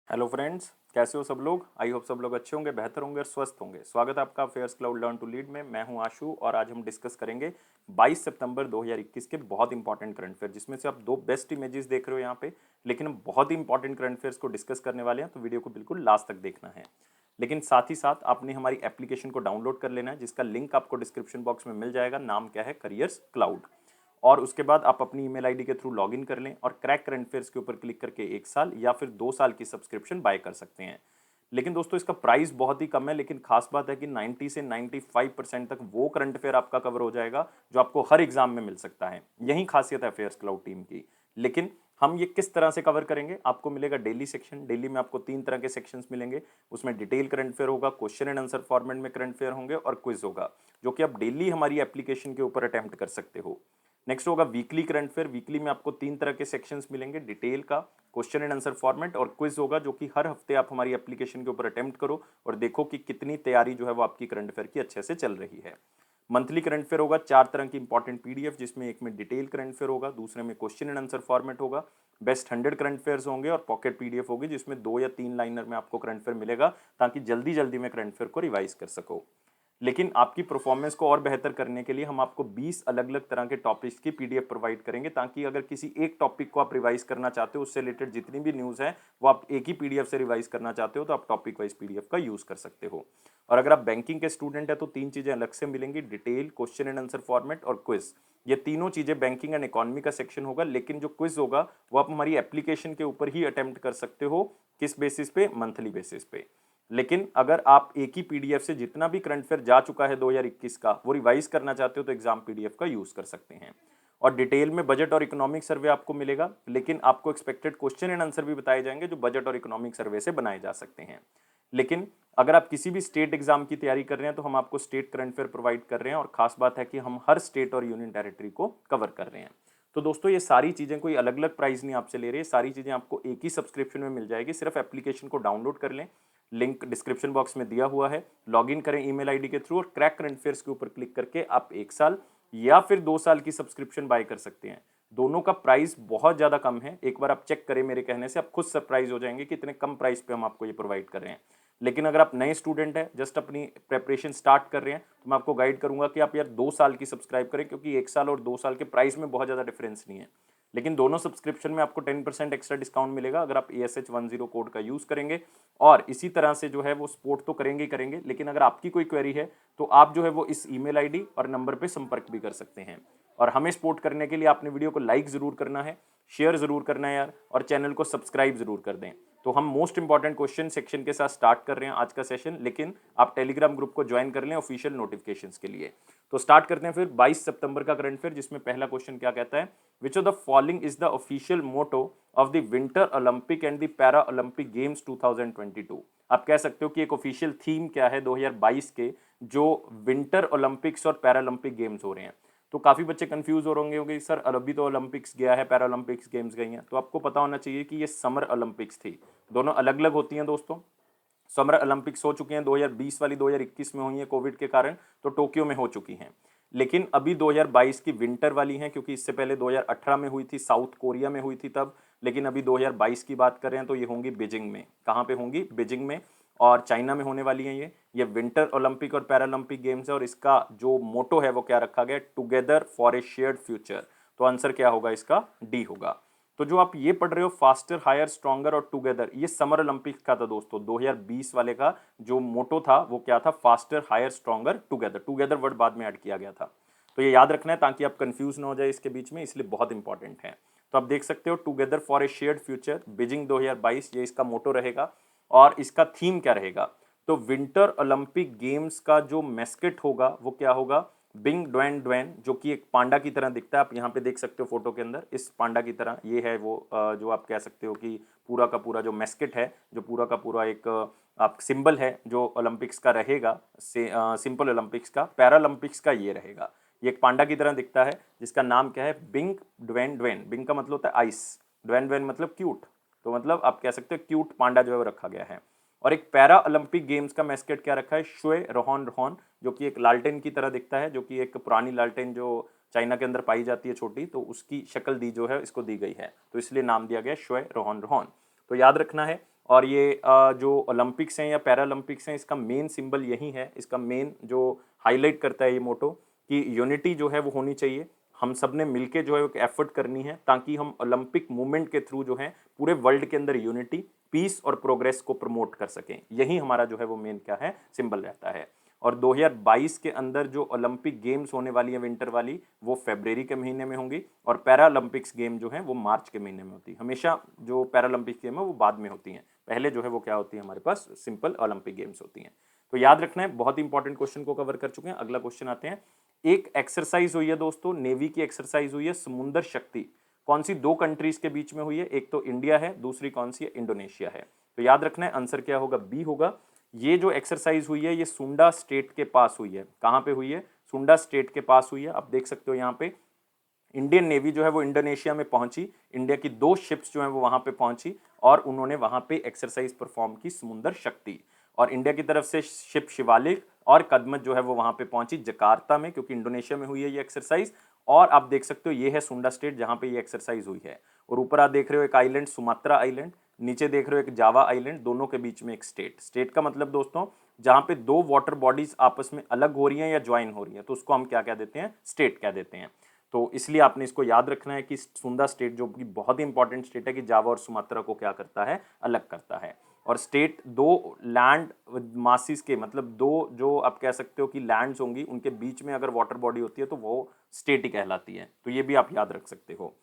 Hello friends, कैसे हो सब लोग। आई होप सब लोग अच्छे होंगे, बेहतर होंगे और स्वस्थ होंगे। स्वागत है आपका affairs cloud learn to lead में। मैं हूं आशु और आज हम डिस्कस करेंगे 22 सितंबर 2021 के बहुत इंपॉर्टेंट करंट अफेयर, जिसमें से आप दो बेस्ट इमेजेस देख रहे हो यहाँ पे। लेकिन हम बहुत ही इंपॉर्टेंट करंट अफेयर्स को डिस्कस करने वाले हैं, तो वीडियो को बिल्कुल लास्ट तक देखना है। लेकिन साथ ही साथ आपने हमारी एप्लीकेशन को डाउनलोड कर लेना है, जिसका लिंक आपको डिस्क्रिप्शन बॉक्स में मिल जाएगा। नाम क्या है, करियर्स क्लाउड। और उसके बाद आप अपनी ईमेल आईडी के थ्रू लॉगिन कर लें और क्रैक करंट अफेयर्स के ऊपर क्लिक करके 1 साल या फिर 2 साल की सब्सक्रिप्शन बाय कर सकते हैं। लेकिन दोस्तों इसका प्राइस बहुत ही कम है, लेकिन खास बात है कि 90 से 95% तक वो करंट अफेयर आपका कवर हो जाएगा जो आपको हर एग्जाम में मिल सकता है। यही खासियत है अफेयर्स क्लाउड टीम की। लेकिन हम ये किस तरह से कवर करेंगे, आपको मिलेगा डेली सेक्शन। डेली में आपको 3 तरह के सेक्शंस मिलेंगे। उसमें डिटेल करंट अफेयर होगा, क्वेश्चन एंड आंसर फॉर्मेट में करंट अफेयर होंगे और क्विज होगा, जो कि आप डेली हमारी एप्लीकेशन के ऊपर अटेम्प्ट कर सकते हो। नेक्स्ट होगा वीकली करंट अफेयर। वीकली में आपको 3 तरह के सेक्शंस मिलेंगे, डिटेल का, क्वेश्चन एंड आंसर फॉर्मेट और क्विज होगा, जो कि हर हफ्ते आप हमारी एप्लीकेशन के ऊपर अटेम्प्ट करो और देखो कि कितनी तैयारी जो है वो आपकी करंट अफेयर की अच्छे से चल रही है। मंथली करंट अफेयर होगा 4 तरह की इंपॉर्टेंट पीडीएफ, जिसमें एक में डिटेल करंट अफेयर होगा, दूसरे में क्वेश्चन एंड आंसर फॉर्मेट होगा, बेस्ट 100 करंट अफेयर्स होंगे और पॉकेट पीडीएफ होगी, जिसमें 2 या 3 लाइनर में आपको करंट अफेयर मिलेगा, ताकि जल्दी जल्दी में करंट अफेयर को रिवाइज कर सको। लेकिन आपकी परफॉर्मेंस को और बेहतर करने के लिए हम आपको 20 अलग अलग तरह के टॉपिक्स की पीडीएफ प्रोवाइड करेंगे, ताकि अगर किसी एक टॉपिक को आप रिवाइज करना चाहते हो, उससे रिलेटेड जितनी भी न्यूज़ है वो आप एक ही पीडीएफ से रिवाइज करना चाहते हो, तो आप टॉपिक वाइज पीडीएफ का यूज कर सकते हो। और अगर आप बैंकिंग के स्टूडेंट है तो 3 चीजें अलग से मिलेंगी, detail, question and answer format और क्विज। ये तीनों चीजें बैंकिंग एंड इकोनॉमी का सेक्शन होगा, लेकिन जो क्विज होगा वो आप हमारी एप्लीकेशन के ऊपर ही अटेम्प्ट कर सकते हो। किस बेसिस पे, मंथली बेसिस पे। लेकिन अगर आप एक ही पीडीएफ से जितना भी करंट अफेयर जा चुका है 2021 का वो रिवाइज करना चाहते हो, तो एग्जाम पीडीएफ का यूज कर सकते हैं। और डिटेल में बजट और इकोनॉमिक सर्वे आपको मिलेगा, लेकिन आपको एक्सपेक्टेड क्वेश्चन एंड आंसर भी बताए जाएंगे जो बजट और इकोनॉमिक सर्वे से बनाए जा सकते हैं। लेकिन अगर आप किसी भी स्टेट एग्जाम की तैयारी कर रहे हैं तो हम आपको स्टेट करंट अफेयर प्रोवाइड कर रहे हैं, और खास बात है कि हम हर स्टेट और यूनियन टेरिटरी को कवर कर रहे हैं। तो दोस्तों ये सारी चीजें कोई अलग अलग प्राइस नहीं आपसे ले रही है, सारी चीजें आपको एक ही सब्सक्रिप्शन में मिल जाएगी। सिर्फ एप्लीकेशन को डाउनलोड कर लें, लिंक डिस्क्रिप्शन बॉक्स में दिया हुआ है, लॉगिन करें ईमेल आईडी के थ्रू और क्रैक करंट अफेयर्स के ऊपर क्लिक करके आप 1 साल या फिर 2 साल की सब्सक्रिप्शन बाय कर सकते हैं। दोनों का प्राइस बहुत ज्यादा कम है, एक बार आप चेक करें मेरे कहने से आप खुद सरप्राइज हो जाएंगे कि इतने कम प्राइस पे हम आपको ये प्रोवाइड कर रहे हैं। लेकिन अगर आप नए स्टूडेंट हैं, जस्ट अपनी प्रेपरेशन स्टार्ट कर रहे हैं, तो मैं आपको गाइड करूंगा कि आप यार 2 साल की सब्सक्राइब करें, क्योंकि 1 साल और 2 साल के प्राइस में बहुत ज्यादा डिफरेंस नहीं है। लेकिन दोनों सब्सक्रिप्शन में आपको 10% एक्स्ट्रा डिस्काउंट मिलेगा अगर आप ASH10 कोड का यूज करेंगे। और इसी तरह से जो है वो सपोर्ट तो करेंगे ही करेंगे, लेकिन अगर आपकी कोई क्वेरी है तो आप जो है वो इस ईमेल आईडी और नंबर पे संपर्क भी कर सकते हैं। और हमें सपोर्ट करने के लिए आपने वीडियो को लाइक जरूर करना है, शेयर जरूर करना है यार, और चैनल को सब्सक्राइब जरूर कर दें। तो हम मोस्ट इंपॉर्टेंट क्वेश्चन सेक्शन के साथ स्टार्ट कर रहे हैं आज का सेशन, लेकिन आप टेलीग्राम ग्रुप को ज्वाइन कर लें ऑफिशियल नोटिफिकेशंस के लिए। तो स्टार्ट करते हैं फिर 22 सितंबर का करंट अफेयर, जिसमें पहला क्वेश्चन क्या कहता है, which of the following is the official motto of the winter Olympic and the Paralympic games 2022। आप कह सकते हो कि एक ऑफिशियल थीम क्या है 2022 के जो विंटर ओलंपिक्स और पैरा ओलंपिक गेम्स हो रहे हैं। तो काफी बच्चे कंफ्यूज हो रहे होंगे सर, अभी तो ओलंपिक्स गया है, पैरा ओलंपिक्स गेम्स गई हैं। तो आपको पता होना चाहिए कि ये समर ओलंपिक्स थी। दोनों अलग अलग होती हैं दोस्तों। समर ओलंपिक्स हो चुकी हैं 2020 वाली 2021 में हुई है कोविड के कारण, तो टोक्यो में हो चुकी हैं। लेकिन अभी 2022 की विंटर वाली हैं, क्योंकि इससे पहले 2018 में हुई थी, साउथ कोरिया में हुई थी तब। लेकिन अभी 2022 की बात कर रहे हैं तो ये होंगी बीजिंग में। कहाँ पे होंगी, बीजिंग में, और चाइना में होने वाली हैं ये विंटर ओलंपिक और पैरालंपिक गेम्स है। और इसका जो मोटो है वो क्या रखा गया, together for a shared future. तो आंसर क्या होगा इसका, डी होगा। तो जो आप ये पढ़ रहे हो फास्टर हायर स्ट्रॉन्गर और टुगेदर, ये समर ओलंपिक्स का था दोस्तों। 2020 वाले का जो मोटो था वो क्या था, faster higher stronger together. Together word बाद में ऐड किया गया था। तो ये याद रखना है ताकि आप कंफ्यूज ना हो जाए इसके बीच में, इसलिए बहुत इंपॉर्टेंट है। तो आप देख सकते हो together for a shared future Beijing 2022, ये इसका मोटो रहेगा। और इसका थीम क्या रहेगा, तो विंटर ओलंपिक गेम्स का जो मैस्केट होगा वो क्या होगा, बिंग ड्वेन ड्वेन, जो कि एक पांडा की तरह दिखता है। आप यहाँ पे देख सकते हो फोटो के अंदर, इस पांडा की तरह ये है वो जो आप कह सकते हो कि पूरा का पूरा जो मैस्केट है, जो पूरा का पूरा एक आप सिंबल है जो ओलंपिक्स का रहेगा, सिंपल ओलंपिक्स का। पैरालंपिक्स का ये रहेगा, ये एक पांडा की तरह दिखता है, जिसका नाम क्या है, बिंग ड्वेन ड्वेन। बिंग का मतलब होता है आइस, ड्वेन ड्वेन मतलब क्यूट। तो मतलब आप कह सकते हो क्यूट पांडा जो है वो रखा गया है। और एक पैरा ओलंपिक गेम्स का मैस्केट क्या रखा है, शुए रोहन रोहन, जो कि एक लालटेन की तरह दिखता है, जो कि एक पुरानी लालटेन जो चाइना के अंदर पाई जाती है छोटी, तो उसकी शक्ल दी जो है इसको दी गई है, तो इसलिए नाम दिया गया शुए रोहन रोहन। तो याद रखना है। और ये जो ओलंपिक्स हैं या पैरालंपिक्स हैं इसका मेन सिंबल यही है, इसका मेन जो हाईलाइट करता है ये मोटो कि यूनिटी जो है वो होनी चाहिए, हम सब ने मिलके जो है एक एफर्ट करनी है ताकि हम ओलंपिक मूवमेंट के थ्रू जो है पूरे वर्ल्ड के अंदर यूनिटी, पीस और प्रोग्रेस को प्रमोट कर सकें। यही हमारा जो है वो मेन क्या है, सिंबल रहता है। और 2022 के अंदर जो ओलंपिक गेम्स होने वाली है विंटर वाली, वो फरवरी के महीने में होंगी और पैरालंपिक्स गेम जो है वो मार्च के महीने में होती है। हमेशा जो पैरालंपिक्स गेम है वो बाद में होती हैं, पहले जो है वो क्या होती है हमारे पास सिंपल ओलंपिक गेम्स होती हैं। तो याद रखना है, बहुत इंपॉर्टेंट क्वेश्चन को कवर कर चुके हैं। अगला क्वेश्चन आते हैं। एक एक्सरसाइज हुई है दोस्तों, नेवी की एक्सरसाइज हुई है समुद्र शक्ति, कौन सी दो कंट्रीज के बीच में हुई है? एक तो इंडिया है, दूसरी कौन सी है? इंडोनेशिया है। तो याद रखना है आंसर क्या होगा, बी होगा। ये जो एक्सरसाइज हुई है ये सुंडा स्टेट के पास हुई है। कहां पे हुई है? सुंडा स्टेट के पास हुई है। आप देख सकते हो यहाँ पे इंडियन नेवी जो है वो इंडोनेशिया में पहुंची, इंडिया की 2 शिप्स जो है वो वहां पे पहुंची और उन्होंने वहां पे एक्सरसाइज परफॉर्म की समुद्र शक्ति। और इंडिया की तरफ से शिप शिवालिक और कदमत जो है वो वहां पे पहुंची जकार्ता में, क्योंकि इंडोनेशिया में हुई है ये एक्सरसाइज। और आप देख सकते हो ये है सुंडा स्टेट जहां पे ये एक्सरसाइज हुई है। और ऊपर आप देख रहे हो एक आइलैंड सुमात्रा आइलैंड, नीचे देख रहे हो एक जावा आइलैंड, दोनों के बीच में एक स्टेट। स्टेट का मतलब दोस्तों जहां पे 2 वाटर बॉडीज आपस में अलग हो रही हैं या ज्वाइन हो रही हैं, तो उसको हम क्या कह देते हैं? स्टेट कह देते हैं। तो इसलिए आपने इसको याद रखना है कि सुंदा स्टेट जो कि बहुत ही इंपॉर्टेंट स्टेट है कि जावा और सुमात्रा को क्या करता है? अलग करता है। और स्टेट 2 लैंड मासिस के, मतलब 2 जो आप कह सकते हो कि लैंड्स होंगी उनके बीच में अगर वाटर बॉडी होती है तो वो स्टेट ही कहलाती है। तो ये भी आप याद रख सकते हो।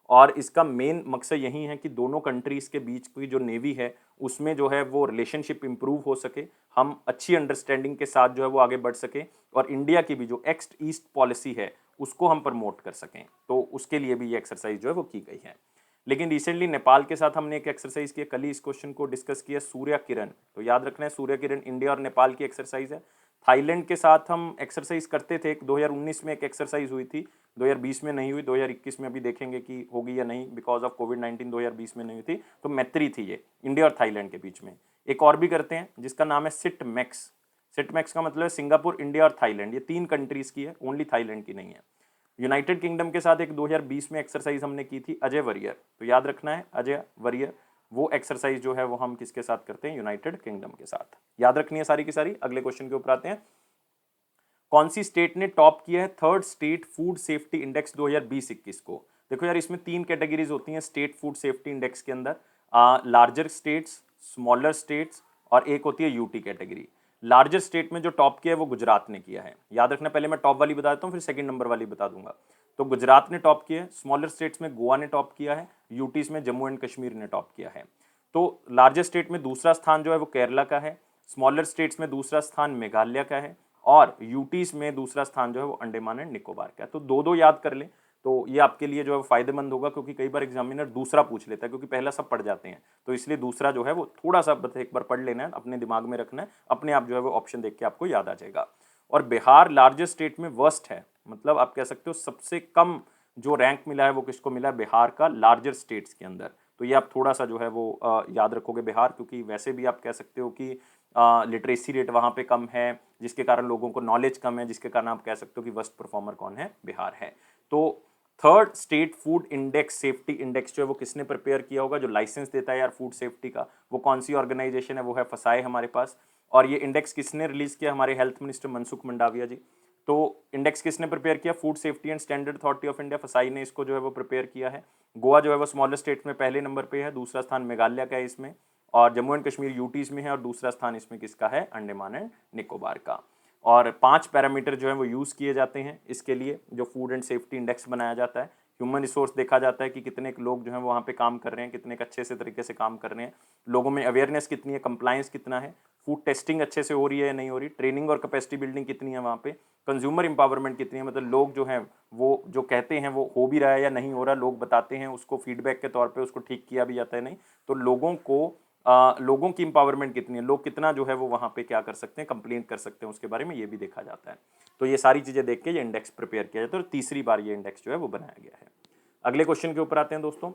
और इसका मेन मकसद यही है कि दोनों कंट्रीज के बीच की जो नेवी है उसमें जो है वो रिलेशनशिप इंप्रूव हो सके, हम अच्छी अंडरस्टैंडिंग के साथ जो है वो आगे बढ़ सके, और इंडिया की भी जो एक्ट ईस्ट पॉलिसी है उसको हम प्रमोट कर सकें। तो उसके लिए भी ये एक्सरसाइज जो है वो की गई है। लेकिन रिसेंटली नेपाल के साथ हमने एक एक्सरसाइज किया, कल ही इस क्वेश्चन को डिस्कस किया, सूर्य किरण। तो याद रखना है सूर्य किरण इंडिया और नेपाल की एक्सरसाइज है। थाईलैंड के साथ हम एक्सरसाइज करते थे, 2019 में एक एक्सरसाइज हुई थी, 2020 में नहीं हुई, 2021 में अभी देखेंगे कि होगी या नहीं, बिकॉज ऑफ कोविड-19 2020 में नहीं हुई थी। तो मैत्री थी ये इंडिया और थाईलैंड के बीच में। एक और भी करते हैं जिसका नाम है सिट मैक्स। सिट मैक्स का मतलब है सिंगापुर, इंडिया और थाईलैंड, ये 3 कंट्रीज की है, ओनली थाईलैंड की नहीं है। यूनाइटेड किंगडम के साथ एक 2020 में एक्सरसाइज हमने की थी, अजय वरियर। तो याद रखना है अजय वरियर, वो एक्सरसाइज जो है वो हम किसके साथ करते हैं? यूनाइटेड किंगडम के साथ। याद रखनी है सारी की सारी। अगले क्वेश्चन के ऊपर आते हैं। कौन सी स्टेट ने टॉप किया है third state food safety index 2020-21 को? देखो यार, इसमें 3 कैटेगरीज होती हैं स्टेट फूड सेफ्टी इंडेक्स के अंदर, लार्जर स्टेट्स, स्मॉलर स्टेट्स और एक होती है यूटी कैटेगरी। लार्जर स्टेट में जो टॉप किया है वो गुजरात ने किया है। याद रखना, पहले मैं टॉप वाली बता देता हूँ फिर सेकंड नंबर वाली बता दूंगा। तो गुजरात ने टॉप किया है, स्मॉलर स्टेट्स में गोवा ने टॉप किया है, यूटीज में जम्मू एंड कश्मीर ने टॉप किया है। तो लार्जेस्ट स्टेट में दूसरा स्थान जो है वो केरला का है, स्मॉलर स्टेट्स में दूसरा स्थान मेघालय का है और यूटीज में दूसरा स्थान जो है वो अंडमान एंड निकोबार का है। तो 2-2 याद कर लें तो ये आपके लिए जो है फायदेमंद होगा, क्योंकि कई बार एग्जामिनर दूसरा पूछ लेता है, क्योंकि पहला सब पढ़ जाते हैं, तो इसलिए दूसरा जो है वो थोड़ा सा बस एक बार पढ़ लेना है, अपने दिमाग में रखना है, अपने आप जो है वो ऑप्शन देख के आपको याद आ जाएगा। और बिहार लार्जेस्ट स्टेट में वर्स्ट है, मतलब आप कह सकते हो सबसे कम जो रैंक मिला है वो किसको मिला है? बिहार का, लार्जर स्टेट्स के अंदर। तो ये आप थोड़ा सा जो है वो याद रखोगे बिहार, क्योंकि वैसे भी आप कह सकते हो कि लिटरेसी रेट वहाँ पे कम है, जिसके कारण लोगों को नॉलेज कम है, जिसके कारण आप कह सकते हो कि वर्स्ट परफॉर्मर कौन है? बिहार है। तो third state food index safety index जो है वो किसने प्रिपेयर किया होगा? जो लाइसेंस देता है यार फूड सेफ्टी का, वो कौन सी ऑर्गेनाइजेशन है? वो है फसाए हमारे पास। और ये इंडेक्स किसने रिलीज किया? हमारे हेल्थ मिनिस्टर मनसुख मंडाविया जी। तो इंडेक्स किसने प्रिपेयर किया? Food safety and standard authority of India, फसाई ने इसको जो है वो प्रिपेयर किया है। गोवा जो है वो स्मॉलर स्टेट में पहले नंबर पे है, दूसरा स्थान मेघालय का है इसमें, और जम्मू एंड कश्मीर यूटीज में है, और दूसरा स्थान इसमें किसका है? अंडमान एंड निकोबार का। और 5 पैरामीटर जो है वो यूज़ किए जाते हैं इसके लिए, जो फूड एंड सेफ्टी इंडेक्स बनाया जाता है। ह्यूमन रिसोर्स देखा जाता है कि कितने लोग जो हैं वहाँ पे काम कर रहे हैं, कितने अच्छे से तरीके से काम कर रहे हैं, लोगों में अवेयरनेस कितनी है, कंप्लायंस कितना है, फूड टेस्टिंग अच्छे से हो रही है या नहीं हो रही, ट्रेनिंग और कैपेसिटी बिल्डिंग कितनी है वहाँ पे, कंज्यूमर इंपावरमेंट कितनी है, मतलब लोग जो हैं वो जो कहते हैं वो हो भी रहा है या नहीं हो रहा, लोग बताते हैं उसको फीडबैक के तौर पे उसको ठीक किया भी जाता है नहीं, तो लोगों की इंपावरमेंट कितनी है, लोग कितना जो है वो वहाँ पे क्या कर सकते हैं, कंप्लेंट कर सकते हैं, उसके बारे में ये भी देखा जाता है। तो ये सारी चीज़ें देख के ये इंडेक्स प्रिपेयर किया जाता है और तीसरी बार ये इंडेक्स जो है वो बनाया गया है। अगले क्वेश्चन के ऊपर आते हैं दोस्तों,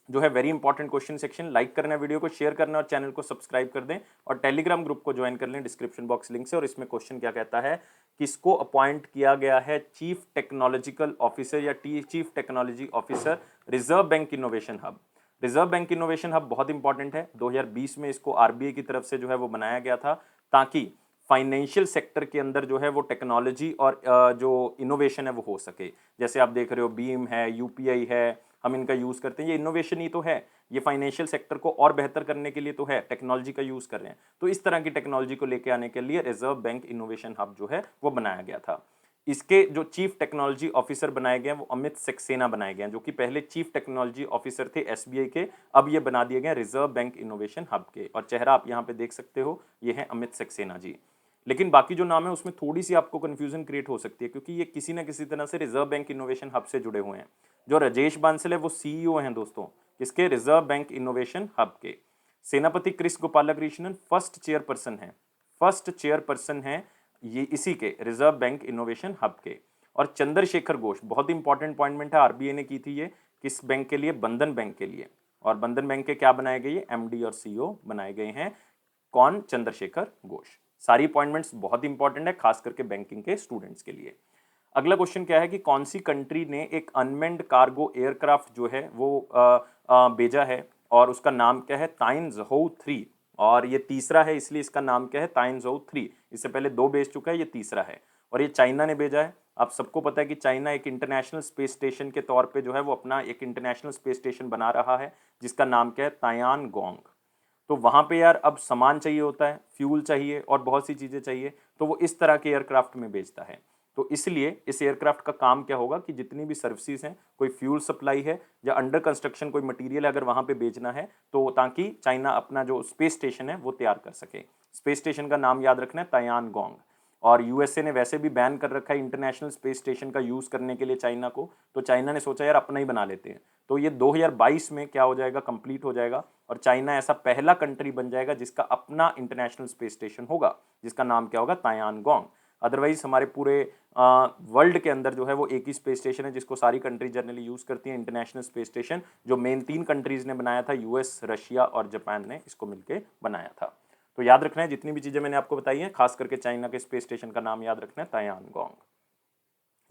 जो है very important question section. Like करना, वीडियो को शेयर करना और चैनल को सब्सक्राइब कर दें और टेलीग्राम ग्रुप को ज्वाइन कर लें, डिस्क्रिप्शन बॉक्स लिंक से। और इसमें क्वेश्चन क्या कहता है, किसको अपॉइंट किया गया है चीफ टेक्नोलॉजिकल ऑफिसर या chief technology officer reserve bank innovation hub? Reserve bank innovation hub बहुत इंपॉर्टेंट है। 2020 में इसको आरबीआई की तरफ से जो है वो बनाया गया था ताकि फाइनेंशियल सेक्टर के अंदर जो है वो टेक्नोलॉजी और जो इनोवेशन है वो हो सके। जैसे आप देख रहे हो बीम है, यूपीआई है, हम इनका यूज करते हैं, ये इनोवेशन ही तो है। ये फाइनेंशियल सेक्टर को और बेहतर करने के लिए तो है, टेक्नोलॉजी का यूज कर रहे हैं। तो इस तरह की टेक्नोलॉजी को लेके आने के लिए रिजर्व बैंक इनोवेशन हब जो है वो बनाया गया था। इसके जो चीफ टेक्नोलॉजी ऑफिसर बनाए गए हैं वो अमित सक्सेना बनाए गए हैं, जो कि पहले चीफ टेक्नोलॉजी ऑफिसर थे एसबीआई के, अब ये बना दिए गए रिजर्व बैंक इनोवेशन हब के। और चेहरा आप यहाँ पे देख सकते हो, ये है अमित सक्सेना जी। लेकिन बाकी जो नाम है उसमें थोड़ी सी आपको कंफ्यूजन क्रिएट हो सकती है, क्योंकि ये किसी ना किसी तरह से रिजर्व बैंक इनोवेशन हब से जुड़े हुए हैं। जो राजेश बांसल है वो सीईओ हैं दोस्तों, किसके? रिजर्व बैंक इनोवेशन हब के। सेनापति क्रिस गोपालकृष्णन फर्स्ट चेयरपर्सन है, फर्स्ट चेयरपर्सन है ये इसी के, रिजर्व बैंक इनोवेशन हब के। और चंद्रशेखर घोष, बहुत इंपॉर्टेंट अपॉइंटमेंट है, आरबीआई ने की थी ये, किस बैंक के लिए? बंधन बैंक के लिए। और बंधन बैंक के क्या बनाए गए? एमडी और सीईओ बनाए गए हैं। कौन? चंद्रशेखर घोष। सारी अपॉइंटमेंट्स बहुत इंपॉर्टेंट है, खास करके बैंकिंग के स्टूडेंट्स के लिए। अगला क्वेश्चन क्या है कि कौन सी कंट्री ने एक अनमेन्ड कार्गो एयरक्राफ्ट जो है वो भेजा है, और उसका नाम क्या है? ताइनजोउ 3। और ये तीसरा है, इसलिए इसका नाम क्या है? ताइनजोउ 3। इससे पहले 2 भेज चुका है, ये तीसरा है। और ये चाइना ने भेजा है। आप सबको पता है कि चाइना एक इंटरनेशनल स्पेस स्टेशन के तौर पे जो है वो अपना एक इंटरनेशनल स्पेस स्टेशन बना रहा है, जिसका नाम क्या है? तायान गोंग। तो वहां पे यार अब सामान चाहिए होता है, फ्यूल चाहिए और बहुत सी चीजें चाहिए, तो वो इस तरह के एयरक्राफ्ट में भेजता है। तो इसलिए इस एयरक्राफ्ट का काम क्या होगा कि जितनी भी सर्विसेज हैं, कोई फ्यूल सप्लाई है या अंडर कंस्ट्रक्शन कोई मटेरियल अगर वहां पे बेचना है, तो ताकि चाइना अपना जो स्पेस स्टेशन है वो तैयार कर सके। स्पेस स्टेशन का नाम याद रखना है, तायान गोंग। और यूएसए ने वैसे भी बैन कर रखा है इंटरनेशनल स्पेस स्टेशन का यूज करने के लिए चाइना को, तो चाइना ने सोचा यार अपना ही बना लेते हैं। तो ये 2022 में क्या हो जाएगा? कंप्लीट हो जाएगा, और चाइना ऐसा पहला कंट्री बन जाएगा जिसका अपना इंटरनेशनल स्पेस स्टेशन होगा, जिसका नाम क्या होगा? तायान गोंग। अदरवाइज हमारे पूरे वर्ल्ड के अंदर जो है वो एक ही स्पेस स्टेशन है जिसको सारी कंट्री जनरली यूज करती हैं, इंटरनेशनल स्पेस स्टेशन, जो मेन 3 कंट्रीज ने बनाया था, यूएस, रशिया और जापान ने इसको मिलकर बनाया था। तो याद रखना है, जितनी भी चीजें मैंने आपको बताई हैं, खास करके चाइना के स्पेस स्टेशन का नाम याद रखना है, तायान गोंग।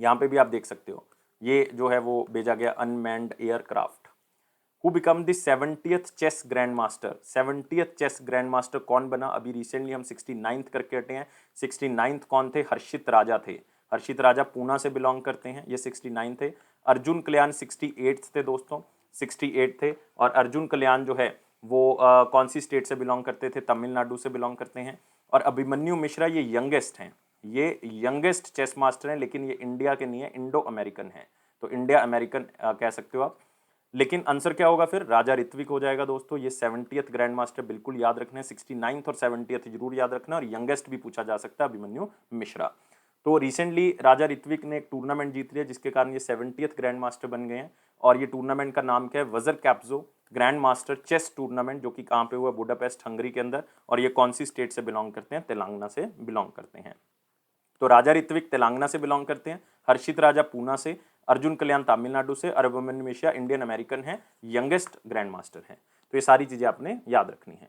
यहाँ पे भी आप देख सकते हो, ये जो है वो भेजा गया unmanned aircraft. Who become the 70th chess grand master? 70th chess grand master कौन बना? अभी रिसेंटली हम 69th करके हटे हैं। 69th कौन थे? हर्षित राजा थे। हर्षित राजा पूना से बिलोंग करते हैं, ये 69 थे। अर्जुन कल्याण 68 थे दोस्तों, 68 थे। और अर्जुन कल्याण जो है वो कौन सी स्टेट से बिलोंग करते थे? तमिलनाडु से बिलोंग करते हैं। और अभिमन्यु मिश्रा ये यंगेस्ट हैं, ये यंगेस्ट चेस मास्टर हैं, लेकिन ये इंडिया के नहीं है, इंडो अमेरिकन है। तो इंडिया अमेरिकन कह सकते हो आप। लेकिन आंसर क्या होगा फिर? राजा ऋत्विक हो जाएगा दोस्तों। ये 70th ग्रैंड मास्टर बिल्कुल याद रखना है, 69th और 70th जरूर याद रखना, और यंगेस्ट भी पूछा जा सकता है, अभिमन्यु मिश्रा। तो रिसेंटली राजा ऋत्विक ने एक टूर्नामेंट जीत लिया, जिसके कारण ये 70th ग्रैंड मास्टर बन गए हैं। और ये टूर्नामेंट का नाम क्या है? वजर कैप्जो ग्रैंड मास्टर चेस टूर्नामेंट, जो कि कहाँ पे हुआ? बुडापेस्ट, हंगरी के अंदर। और ये कौन सी स्टेट से बिलोंग करते हैं? तेलंगाना से बिलोंग करते हैं। तो राजा ऋत्विक तेलंगाना से बिलोंग करते हैं, हर्षित राजा पूना से, अर्जुन कल्याण तमिलनाडु से, और अभिमन्यु मिश्रा इंडियन अमेरिकन है, यंगेस्ट ग्रैंड मास्टर है। तो ये सारी चीजें आपने याद रखनी है।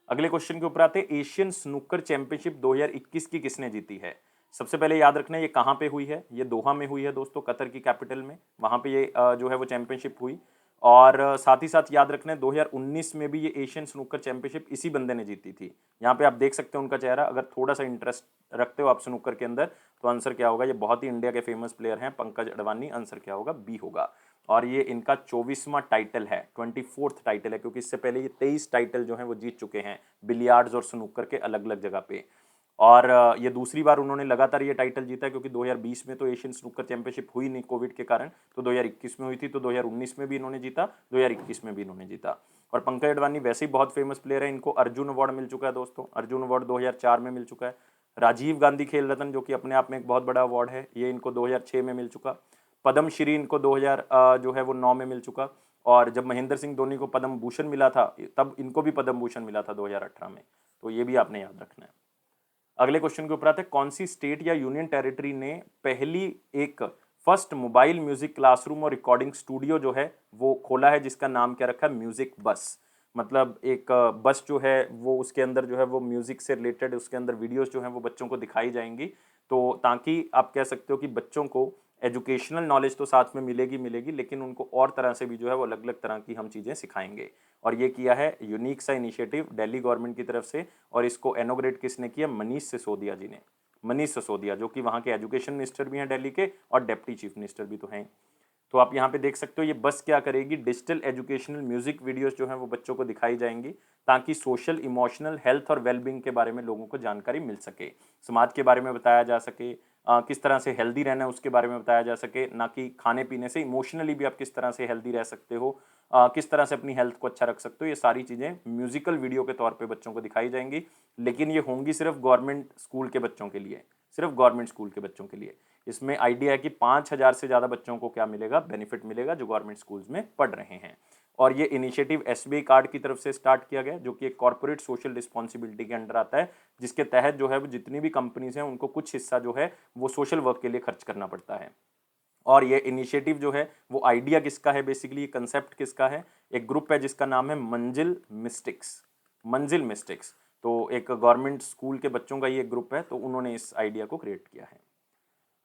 अगले क्वेश्चन के ऊपर आते हैं, एशियन स्नूकर चैंपियनशिप 2021 की किसने जीती है? सबसे पहले याद रखना है ये कहाँ पे हुई है? ये दोहा में हुई है दोस्तों, कतर की कैपिटल में, वहां पे ये जो है वो चैंपियनशिप हुई। और साथ ही साथ याद रखना है 2019 में भी ये एशियन स्नूकर चैंपियनशिप इसी बंदे ने जीती थी। यहाँ पे आप देख सकते हो उनका चेहरा, अगर थोड़ा सा इंटरेस्ट रखते हो आप स्नूकर के अंदर, तो आंसर क्या होगा? ये बहुत ही इंडिया के फेमस प्लेयर हैं, पंकज अडवाणी। आंसर क्या होगा? बी होगा। और ये इनका 24वां टाइटल है, 24th टाइटल है, क्योंकि इससे पहले ये 23 टाइटल जो है वो जीत चुके हैं बिलियार्ड्स और स्नूकर के अलग अलग जगह पे। और ये दूसरी बार उन्होंने लगातार ये टाइटल जीता है, क्योंकि 2020 में तो एशियन स्नूकर चैंपियनशिप हुई नहीं कोविड के कारण, तो 2021 में हुई थी, तो 2019 में भी इन्होंने जीता, 2021 में भी इन्होंने जीता। और पंकज अडवाणी वैसे ही बहुत फेमस प्लेयर है, इनको अर्जुन अवार्ड मिल चुका है दोस्तों, अर्जुन अवार्ड 2004 में मिल चुका है। राजीव गांधी खेल रत्न, जो कि अपने आप में एक बहुत बड़ा अवार्ड है, ये इनको 2006 में मिल चुका। पद्म श्री इनको 2000 जो है वो 9 में मिल चुका। और जब महेंद्र सिंह धोनी को पद्म भूषण मिला था, तब इनको भी पद्म भूषण मिला था 2018 में। तो ये भी आपने याद रखना है। अगले क्वेश्चन के ऊपर आते हैं, कौन सी स्टेट या यूनियन टेरिटरी ने पहली एक फर्स्ट मोबाइल म्यूजिक क्लासरूम और रिकॉर्डिंग स्टूडियो जो है वो खोला है, जिसका नाम क्या रखा है? म्यूजिक बस। मतलब एक बस जो है वो उसके अंदर जो है वो म्यूजिक से रिलेटेड, उसके अंदर वीडियोस जो है वो बच्चों को दिखाई जाएंगी, तो ताकि आप कह सकते हो कि बच्चों को एजुकेशनल नॉलेज तो साथ में मिलेगी मिलेगी, लेकिन उनको और तरह से भी जो है वो अलग अलग तरह की हम चीज़ें सिखाएंगे। और ये किया है यूनिक सा इनिशिएटिव दिल्ली गवर्नमेंट की तरफ से, और इसको इनॉग्रेट किसने किया? मनीष सिसोदिया जी ने। मनीष सिसोदिया जो कि वहाँ के एजुकेशन मिनिस्टर भी हैं दिल्ली के, और डेप्टी चीफ मिनिस्टर भी तो हैं। तो आप यहाँ पे देख सकते हो ये बस क्या करेगी, डिजिटल एजुकेशनल म्यूजिक वीडियोस जो हैं वो बच्चों को दिखाई जाएंगी, ताकि सोशल, इमोशनल, हेल्थ और वेलबींग के बारे में लोगों को जानकारी मिल सके, समाज के बारे में बताया जा सके, किस तरह से हेल्दी रहना है उसके बारे में बताया जा सके, ना कि खाने पीने से, इमोशनली भी आप किस तरह से हेल्दी रह सकते हो, किस तरह से अपनी हेल्थ को अच्छा रख सकते हो, ये सारी चीज़ें म्यूजिकल वीडियो के तौर पे बच्चों को दिखाई जाएंगी। लेकिन ये होंगी सिर्फ गवर्नमेंट स्कूल के बच्चों के लिए, सिर्फ गवर्नमेंट स्कूल के बच्चों के लिए। इसमें आइडिया है कि 5,000 से ज़्यादा बच्चों को क्या मिलेगा? बेनिफिट मिलेगा जो गवर्नमेंट स्कूल्स में पढ़ रहे हैं। और ये इनिशिएटिव एसबीआई कार्ड की तरफ से स्टार्ट किया गया, जो कि एक कॉर्पोरेट सोशल रिस्पॉन्सिबिलिटी के अंडर आता है, जिसके तहत जो है वो जितनी भी कंपनीज हैं उनको कुछ हिस्सा जो है वो सोशल वर्क के लिए खर्च करना पड़ता है। और ये इनिशिएटिव जो है वो आइडिया किसका है? बेसिकली कंसेप्ट किसका है? एक ग्रुप है जिसका नाम है मंजिल मिस्टिक्स। मंजिल मिस्टिक्स तो एक गवर्नमेंट स्कूल के बच्चों का ये ग्रुप है, तो उन्होंने इस आइडिया को क्रिएट किया है।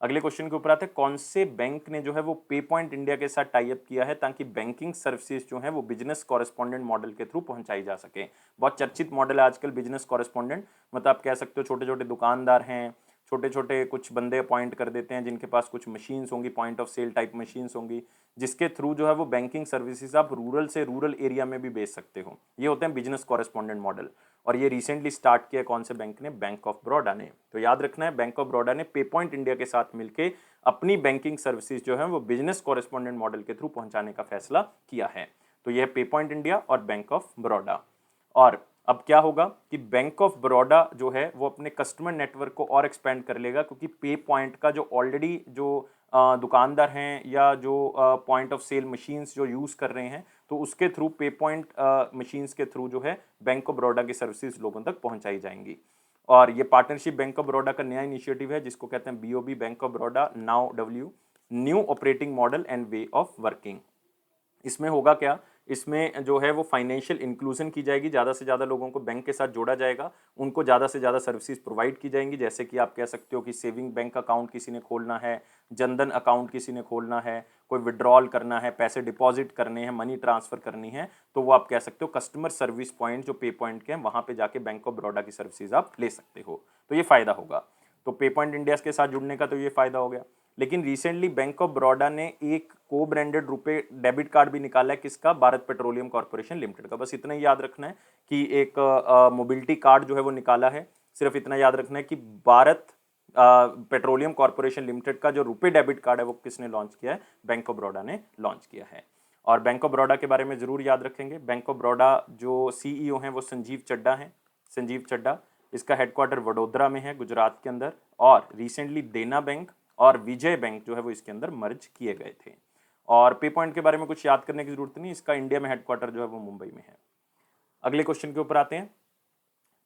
अगले क्वेश्चन के ऊपर आते हैं, कौन से बैंक ने जो है वो पे पॉइंट इंडिया के साथ टाई अप किया है ताकि बैंकिंग सर्विसेज जो है वो बिजनेस कॉरेस्पॉन्डेंट मॉडल के थ्रू पहुंचाई जा सके? बहुत चर्चित मॉडल है आजकल बिजनेस कॉरेस्पॉन्डेंट, मतलब आप कह सकते हो छोटे छोटे दुकानदार हैं, छोटे छोटे कुछ बंदे अपॉइंट कर देते हैं जिनके पास कुछ मशीन्स होंगी, point of sale type machines होंगी, जिसके थ्रू जो है वो बैंकिंग सर्विसेज आप रूरल से रूरल एरिया में भी बेच सकते हो। ये होते हैं बिजनेस कॉरेस्पॉन्डेंट मॉडल। और ये रिसेंटली स्टार्ट किया कौन से बैंक ने? बैंक ऑफ बड़ौदा ने। तो याद रखना है, बैंक ऑफ बड़ौदा ने पे पॉइंट इंडिया के साथ मिलकर अपनी बैंकिंग सर्विसेज जो है वो बिजनेस कॉरेस्पॉन्डेंट मॉडल के थ्रू पहुंचाने का फैसला किया है। तो यह पे पॉइंट इंडिया और बैंक ऑफ बड़ौदा। और अब क्या होगा कि बैंक ऑफ बड़ौदा जो है वो अपने कस्टमर नेटवर्क को और एक्सपेंड कर लेगा, क्योंकि पे पॉइंट का जो ऑलरेडी जो दुकानदार हैं या जो पॉइंट ऑफ सेल मशीन्स जो यूज़ कर रहे हैं, तो उसके थ्रू पे पॉइंट मशीन्स के थ्रू जो है बैंक ऑफ बड़ौदा की सर्विसेज लोगों तक पहुंचाई जाएंगी। और ये पार्टनरशिप बैंक ऑफ बड़ौदा का नया इनिशिएटिव है, जिसको कहते हैं BOB, bank of Baroda now W, new operating model and way of working. इसमें होगा क्या? इसमें जो है वो फाइनेंशियल इंक्लूजन की जाएगी, ज़्यादा से ज़्यादा लोगों को बैंक के साथ जोड़ा जाएगा, उनको ज़्यादा से ज़्यादा सर्विसेज प्रोवाइड की जाएंगी, जैसे कि आप कह सकते हो कि सेविंग बैंक अकाउंट किसी ने खोलना है, जनधन अकाउंट किसी ने खोलना है, कोई विड्रॉल करना है, पैसे डिपॉजिट करने हैं, मनी ट्रांसफ़र करनी है, तो वो आप कह सकते हो कस्टमर सर्विस पॉइंट जो पे पॉइंट के हैं वहाँ पर जाके बैंक ऑफ बड़ौदा की सर्विसेज आप ले सकते हो। तो ये फ़ायदा होगा। तो पे पॉइंट इंडिया के साथ जुड़ने का तो ये फ़ायदा हो गया। लेकिन रिसेंटली बैंक ऑफ बड़ौदा ने एक को ब्रांडेड रुपए डेबिट कार्ड भी निकाला है, किसका? भारत पेट्रोलियम कॉर्पोरेशन लिमिटेड का। बस इतना ही याद रखना है कि एक मोबिलिटी कार्ड जो है वो निकाला है। सिर्फ इतना याद रखना है कि भारत पेट्रोलियम कॉर्पोरेशन लिमिटेड का जो रुपए डेबिट कार्ड है वो किसने लॉन्च किया है? बैंक ऑफ बड़ौदा ने लॉन्च किया है। और बैंक ऑफ बड़ौदा के बारे में जरूर याद रखेंगे, बैंक ऑफ बड़ौदा जो सीईओ हैं वो संजीव चड्ढा हैं, संजीव चड्ढा। इसका हेडक्वार्टर वडोदरा में है, गुजरात के अंदर। और रिसेंटली देना बैंक और विजय बैंक जो है वो इसके अंदर मर्ज किए गए थे। और पे पॉइंट के बारे में कुछ याद करने की जरूरत नहीं, इसका इंडिया में हेडक्वार्टर जो है वो मुंबई में है। अगले क्वेश्चन के ऊपर आते हैं।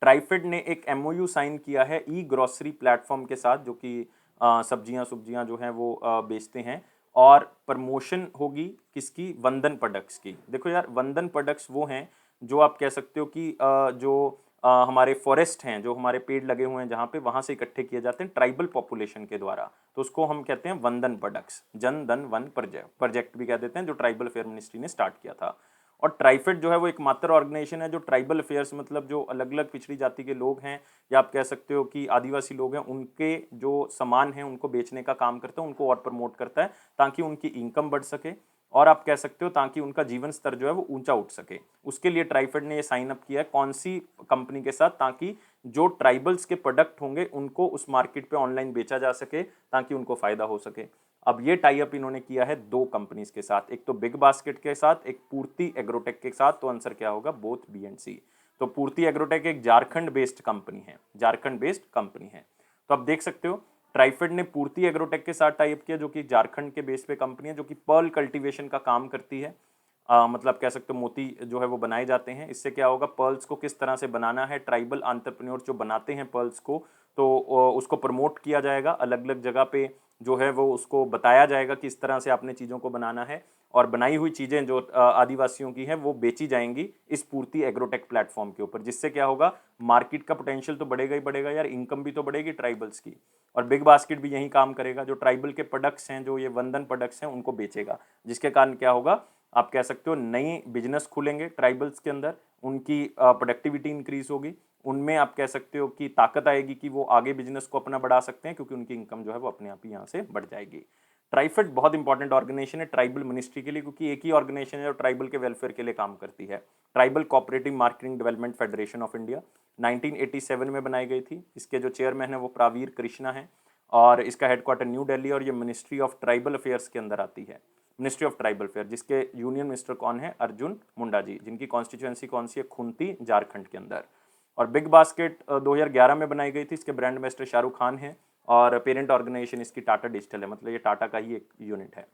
ट्राइफेड ने एक एमओयू साइन किया है ई ग्रोसरी प्लेटफॉर्म के साथ, जो कि सब्जियां सुब्जियां जो हैं वो बेचते हैं। और प्रमोशन होगी किसकी? वंदन प्रोडक्ट्स की। देखो यार, वंदन प्रोडक्ट्स वो हैं जो आप कह सकते हो कि जो हमारे फॉरेस्ट हैं, जो हमारे पेड़ लगे हुए हैं जहाँ पे, वहाँ से इकट्ठे किए जाते हैं ट्राइबल पॉपुलेशन के द्वारा, तो उसको हम कहते हैं वंदन products. Jan Dhan one project भी कह देते हैं, जो ट्राइबल अफेयर मिनिस्ट्री ने स्टार्ट किया था। और ट्राइफेड जो है वो एकमात्र ऑर्गेनाइजेशन है जो ट्राइबल अफेयर्स, मतलब जो अलग अलग पिछड़ी जाति के लोग हैं या आप कह सकते हो कि आदिवासी लोग हैं, उनके जो सामान हैं उनको बेचने का काम करता है, उनको और प्रमोट करता है ताकि उनकी इनकम बढ़ सके, और आप कह सकते हो ताकि उनका जीवन स्तर जो है वो ऊंचा उठ सके। उसके लिए ट्राइफेड ने ये साइन अप किया है कौन सी कंपनी के साथ? ताकि जो ट्राइबल्स के प्रोडक्ट होंगे उनको उस मार्केट पे ऑनलाइन बेचा जा सके, ताकि उनको फायदा हो सके। अब ये टाई अप इन्होंने किया है दो कंपनीज के साथ, एक तो बिग बास्केट के साथ, एक पूर्ति एग्रोटेक के साथ। तो आंसर क्या होगा? बोथ बी एंड सी। तो पूर्ति एग्रोटेक एक झारखंड बेस्ड कंपनी है, झारखंड बेस्ड कंपनी है। तो आप देख सकते हो ट्राइफेड ने पूर्ति एग्रोटेक के साथ टाई अप किया, जो कि झारखंड के बेस पे कंपनी है, जो कि पर्ल कल्टीवेशन का काम करती है। मतलब कह सकते हो मोती जो है वो बनाए जाते हैं। इससे क्या होगा? पर्ल्स को किस तरह से बनाना है, ट्राइबल एंटरप्रेन्योर जो बनाते हैं पर्ल्स को, तो उसको प्रमोट किया जाएगा अलग अलग जगह पे, जो है वो उसको बताया जाएगा कि इस तरह से आपने चीज़ों को बनाना है। और बनाई हुई चीज़ें जो आदिवासियों की हैं वो बेची जाएंगी इस पूर्ति एग्रोटेक प्लेटफॉर्म के ऊपर, जिससे क्या होगा, मार्केट का पोटेंशियल तो बढ़ेगा ही बढ़ेगा यार, इनकम भी तो बढ़ेगी ट्राइबल्स की। और बिग बास्केट भी यही काम करेगा, जो ट्राइबल के प्रोडक्ट्स हैं, जो ये वंदन प्रोडक्ट्स हैं, उनको बेचेगा, जिसके कारण क्या होगा, आप कह सकते हो नई बिजनेस खुलेंगे ट्राइबल्स के अंदर, उनकी प्रोडक्टिविटी इंक्रीज होगी, उनमें आप कह सकते हो कि ताकत आएगी कि वो आगे बिजनेस को अपना बढ़ा सकते हैं, क्योंकि उनकी इनकम जो है वो अपने आप ही यहाँ से बढ़ जाएगी। ट्राइफेड बहुत इंपॉर्टेंट ऑर्गेनाइजेशन है ट्राइबल मिनिस्ट्री के लिए, क्योंकि एक ही ऑर्गेनाइजेशन है जो ट्राइबल के वेलफेयर के लिए काम करती है। Tribal cooperative marketing development federation of India 1987 में बनाई गई थी। इसके जो चेयरमैन है वो प्रावीर कृष्णा है, और इसका हेडक्वार्टर न्यू दिल्ली, और ये मिनिस्ट्री ऑफ ट्राइबल अफेयर्स के अंदर आती है, मिनिस्ट्री ऑफ ट्राइबल अफेयर, जिसके यूनियन मिनिस्टर कौन है, अर्जुन मुंडा जी, जिनकी कॉन्स्टिट्यूएंसी कौन सी है, खुंती, झारखंड के अंदर। और बिग बास्केट 2011 में बनाई गई थी, इसके ब्रांड एम्बेसडर शाहरुख खान है, और पेरेंट ऑर्गेनाइजेशन इसकी टाटा डिजिटल है, मतलब ये टाटा का ही एक यूनिट है।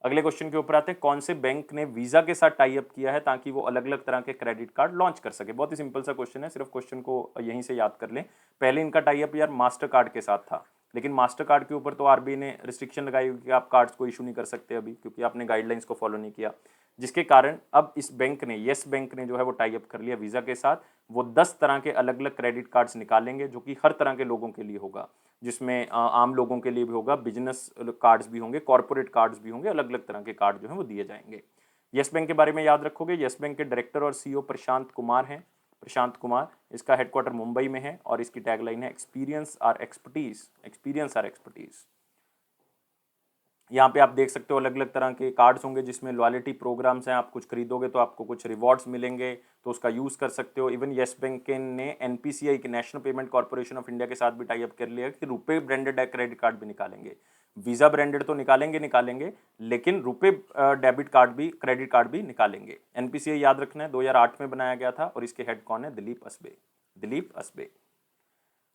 अगले क्वेश्चन के ऊपर आते हैं, कौन से बैंक ने वीजा के साथ टाई अप किया है ताकि वो अलग अलग तरह के क्रेडिट कार्ड लॉन्च कर सके। बहुत ही सिंपल सा क्वेश्चन है, सिर्फ क्वेश्चन को यहीं से याद कर लें। पहले इनका टाई अप यार मास्टर कार्ड के साथ था, लेकिन मास्टर कार्ड के ऊपर तो आरबीआई ने रिस्ट्रिक्शन लगाई हुई कि आप कार्ड्स को इशू नहीं कर सकते अभी, क्योंकि आपने गाइडलाइंस को फॉलो नहीं किया, जिसके कारण अब इस बैंक ने, येस बैंक ने जो है वो टाई अप कर लिया वीजा के साथ। वो 10 तरह के अलग अलग क्रेडिट कार्ड्स निकालेंगे, जो कि हर तरह के लोगों के लिए होगा, जिसमें आम लोगों के लिए भी होगा, बिजनेस कार्ड्स भी होंगे, कॉर्पोरेट कार्ड्स भी होंगे, अलग अलग तरह के कार्ड जो हैं वो दिए जाएंगे। येस बैंक के बारे में याद रखोगे, येस बैंक के डायरेक्टर और सीईओ प्रशांत कुमार हैं, प्रशांत कुमार। इसका हेडक्वार्टर मुंबई में है, और इसकी टैगलाइन है experience or expertise, experience or expertise. यहाँ पे आप देख सकते हो अलग अलग तरह के कार्ड्स होंगे, जिसमें लॉयल्टी प्रोग्राम्स हैं, आप कुछ खरीदोगे तो आपको कुछ रिवॉर्ड्स मिलेंगे, तो उसका यूज़ कर सकते हो। इवन येस बैंक ने एनपीसीआई के, national payment corporation of India के साथ भी टाई अप कर लिया कि रुपए ब्रांडेड क्रेडिट कार्ड भी निकालेंगे। वीज़ा ब्रांडेड तो निकालेंगे, लेकिन रुपए डेबिट कार्ड भी, क्रेडिट कार्ड भी निकालेंगे। एनपीसीआई याद रखना है 2008 में बनाया गया था, और इसके हेड कौन है, दिलीप असबे, दिलीप असबे।